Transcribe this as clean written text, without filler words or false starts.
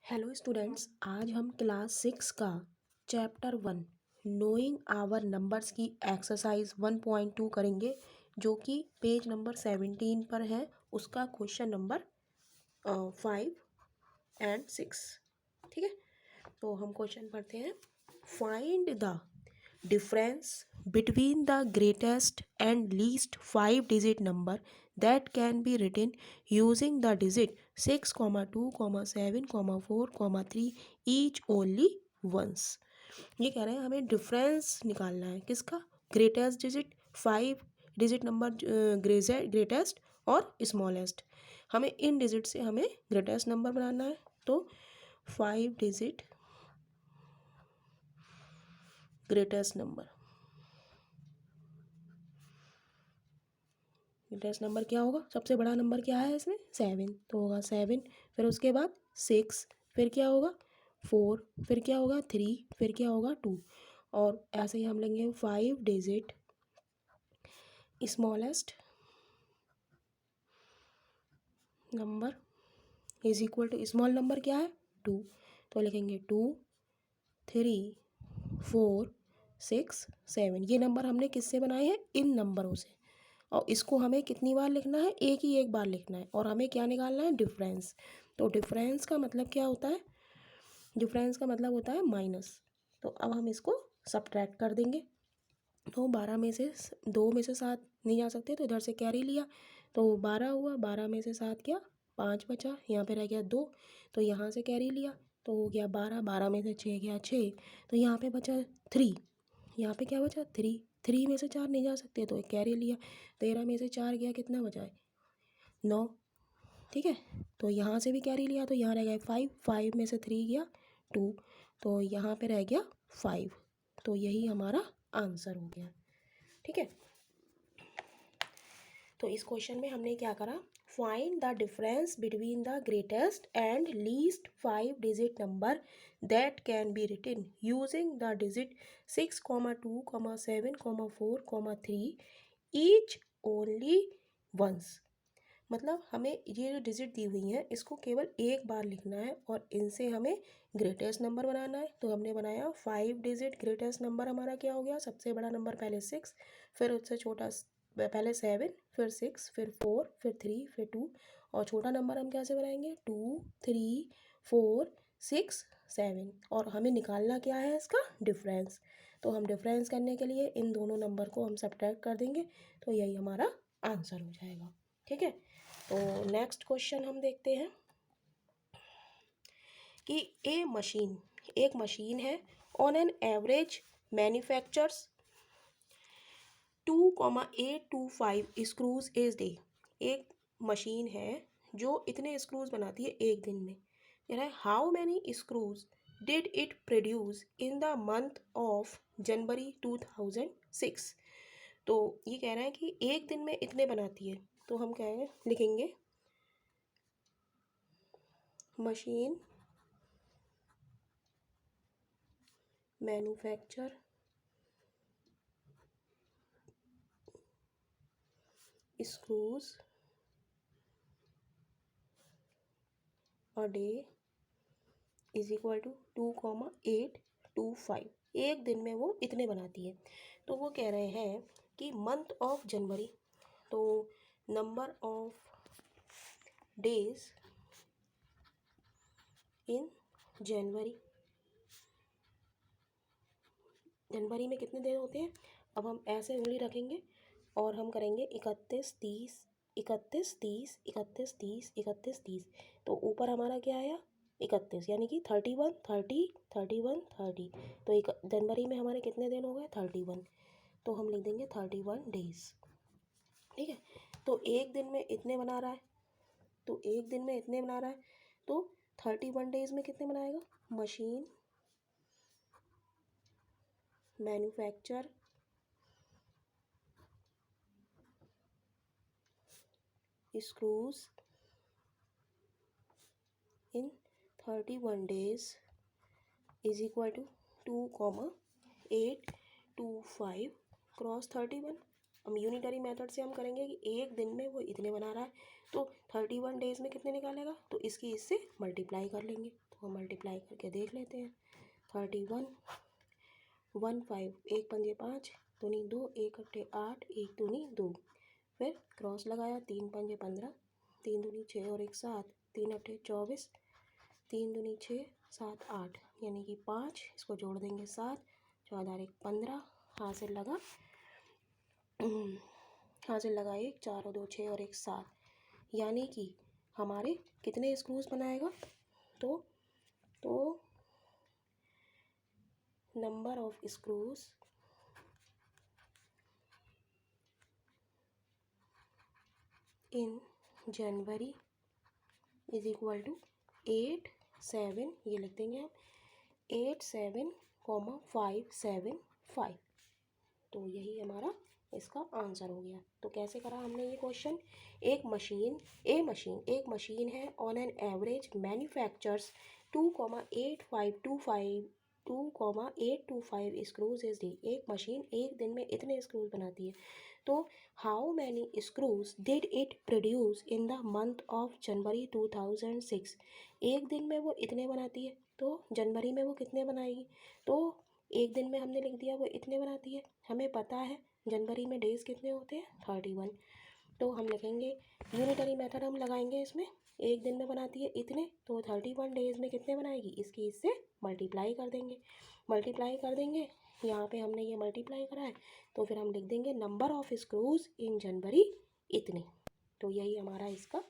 Hello students, आज हम class 6 का चैप्टर 1 नोइंग आवर नंबर्स की एक्सरसाइज 1.2 करेंगे, जो कि पेज नंबर 17 पर है। उसका क्वेश्चन नंबर 5 एंड 6। ठीक है, तो हम क्वेश्चन पढ़ते हैं। Find the difference between the greatest and least 5 digit number that can be written using the digit 6, 2, 7, 4, 3 each only once। ये कह रहे हैं हमें डिफरेंस निकालना है किसका, greatest digit, 5 digit number, greatest और स्मॉलेस्ट। हमें इन डिजिट से हमें ग्रेटेस्ट नंबर बनाना है। तो 5 digit greatest number, greatest number क्या होगा, सबसे बड़ा नंबर क्या है इसमें 7, तो होगा 7। फिर उसके बाद 6, फिर क्या होगा 4, फिर क्या होगा 3, फिर क्या होगा 2। और ऐसे ही हम लेंगे 5 digit smallest number is equal to, small number क्या है 2, तो लिखेंगे 2, 3, 4, 6, 7। ये नंबर हमने किससे बनाए हैं, इन नंबरों से। और इसको हमें कितनी बार लिखना है, एक बार लिखना है। और हमें क्या निकालना है, डिफरेंस। तो डिफरेंस का मतलब क्या होता है, डिफरेंस का मतलब होता है माइनस। तो अब हम इसको सब्ट्रैक्ट कर देंगे। तो 12 में से 2 में से 7 नहीं जा सकते, तो इधर से कैरी लिया, तो 12 हुआ। 12 में से 7 क्या, 5 बचा, यहाँ पे रह गया 2, तो यहाँ से कैरी लिया तो हो गया 12। 12 में से 6 गया 6, तो यहाँ पे बचा 3, यहाँ पे क्या बचा 3। 3 में से 4 नहीं जा सकते, तो एक कैरी लिया। 13 में से 4 गया, कितना बचा है 9। ठीक है, तो यहाँ से भी कैरी लिया, तो यहाँ रह गया 5। 5 में से 3 गया 2, तो यहाँ पे रह गया 5। तो यही हमारा आंसर हो गया। ठीक है, तो इस क्वेश्चन में हमने क्या करा, find the difference between the greatest and least 5 digit number that can be written using the digit 6, 2, 7, 4, 3 each only once. मतलब हमें ये जो डिजिट दी हुई हैं इसको केवल एक बार लिखना है और इनसे हमें ग्रेटेस्ट नंबर बनाना है। तो हमने बनाया 5 डिजिट ग्रेटेस्ट नंबर, हमारा क्या हो गया, सबसे बड़ा नंबर पहले 6, फिर उससे छोटा पहले 7, फिर 6, फिर 4, फिर 3, फिर 2। और छोटा नंबर हम कैसे बनाएंगे, 2, 3, 4, 6, 7। और हमें निकालना क्या है, इसका डिफरेंस। तो हम डिफरेंस करने के लिए इन दोनों नंबर को हम सब्ट्रैक्ट कर देंगे, तो यही हमारा आंसर हो जाएगा। ठीक है, तो नेक्स्ट क्वेश्चन हम देखते हैं कि एक मशीन है ऑन एन एवरेज मैन्युफैक्चर्स 2,825 स्क्रूज इज डे। एक मशीन है जो इतने स्क्रूज बनाती है एक दिन में। कह रहा है how many screws did it produce in the month of January 2006। तो ये कह रहा है कि एक दिन में इतने बनाती है। तो हम कहेंगे, लिखेंगे machine manufacture screws a day is equal to 2,825। एक दिन में वो इतने बनाती है। तो वो कह रहे हैं कि मंथ ऑफ जनवरी, तो नंबर ऑफ डेज इन जनवरी, जनवरी में कितने दिन होते हैं। अब हम ऐसे उंगली रखेंगे और हम करेंगे 31, 30, 31, 30, 31, 30, 31, 30। तो ऊपर हमारा क्या आया 31, यानी कि 31, 30, 31, 30। तो एक जनवरी में हमारे कितने दिन हो गए 31, तो हम लिख देंगे 31 डेज। ठीक है, तो एक दिन में इतने बना रहा है, तो एक दिन में इतने बना रहा है, तो 31 डेज में कितने बनाएगा, machine manufacture screws in 31 days is equal to 2,825 cross 31। हम यूनिटरी मेथड से हम करेंगे कि एक दिन में वो इतने बना रहा है, तो 31 डेज में कितने निकालेगा, तो इसकी इससे मल्टीप्लाई कर लेंगे, तो इसको मल्टीप्लाई करके देख लेते हैं। 31 15 एक पंजे 5 दूनी 2 एक अट्ठे 8 एक दूनी 2, फिर क्रॉस लगाया 3 पंजे 15 3 दूनी 6 और 1 7 3 अट्ठे 24 3 दूनी 6 7 8 यानी कि 5, इसको जोड़ देंगे 7 14 1 15, हासिल लगा एक 4 और 2 6 और 1 7, यानी कि हमारे कितने स्क्रूज बनाएगा। तो number of screws in January is equal to 8 7, ये लिख देंगे हम 8 7,575। तो यही हमारा इसका आंसर हो गया। तो कैसे करा हमने ये क्वेश्चन, एक मशीन है ऑन एन एवरेज मैन्युफैक्चर्स 2,825 स्क्रूज इज डे। एक मशीन एक दिन में इतने स्क्रूज बनाती है। तो how many screws did it produce in the month of January 2006। एक दिन में वो इतने बनाती है, तो जनवरी में वो कितने बनाएगी। तो एक दिन में हमने लिख दिया वो इतने बनाती है। हमें पता है जनवरी में डेज़ कितने होते हैं 31। तो हम लिखेंगे यूनिटरी मेथड हम लगाएंगे इसमें, एक दिन में बनाती है इतने, तो 31 डेज़ में कितने बनाएगी, इसकी इससे मल्टीप्लाई कर देंगे। यहाँ पे हमने ये मल्टीप्लाई करा है, तो फिर हम लिख देंगे नंबर ऑफ स्क्रूज इन जनवरी इतने। तो यही हमारा इसका